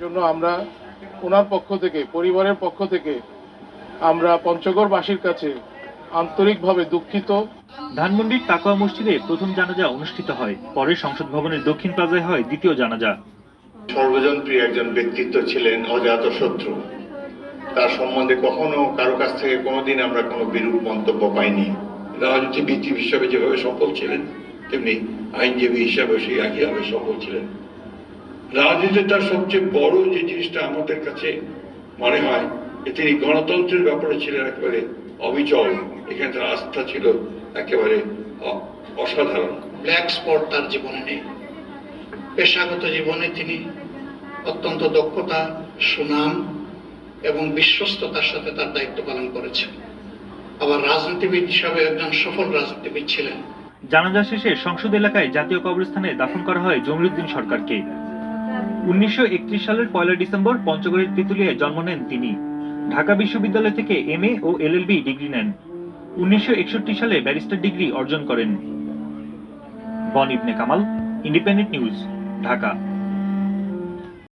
জন্য আমরা ওনার পক্ষ থেকে, পরিবারের পক্ষ থেকে আমরা পঞ্চগড়বাসীর কাছে আন্তরিকভাবে দুঃখিত। ধানমন্ডির তাকওয়া মসজিদে প্রথম জানাজা অনুষ্ঠিত হয়, পরে সংসদ ভবনের দক্ষিণ প্লাজায় হয় দ্বিতীয় জানাজা। সর্বজনপ্রিয় একজন ব্যক্তিত্ব ছিলেন, অজাত শত্রু। তার সম্বন্ধে কখনো কারো কাছ থেকে কোনোদিন আমরা কোনো বিরূপ মন্তব্য পাইনি। রাজনীতিবিদ হিসাবে যেভাবে সফল ছিলেন, তেমনি আইনজীবী হিসাবে সেই একইভাবে সফল ছিলেন। রাজনীতিতে তার সবচেয়ে বড় যে জিনিসটা আমাদের কাছে মনে হয় যে তিনি গণতন্ত্রের ব্যাপারে ছিলেন একেবারে অবিচল। এখানে তার আস্থা ছিল একেবারে অসাধারণ। ব্ল্যাক স্পট তার জীবনে নেই। পেশাগত জীবনে তিনি অত্যন্ত দক্ষতা, সুনাম এবং বিশ্বস্ততার সাথে তার দায়িত্ব পালন করেছেন। আবার রাজনীতিবিদ হিসাবে একজন সফল রাজনীতিবিদ ছিলেন। জানাজা শেষে সংসদ এলাকায় জাতীয় কবরস্থানে দাফন করা হয় জমিরুদ্দিন সরকারকে। 1931 সালের 1 ডিসেম্বর পঞ্চগড়ের তেঁতুলিয়ায় জন্ম নেন তিনি। ঢাকা বিশ্ববিদ্যালয় থেকে MA ও LLB ডিগ্রি নেন। 1961 সালে ব্যারিস্টার ডিগ্রি অর্জন করেন। বন ইবনে কামাল, ইন্ডিপেন্ডেন্ট নিউজ, ঢাকা।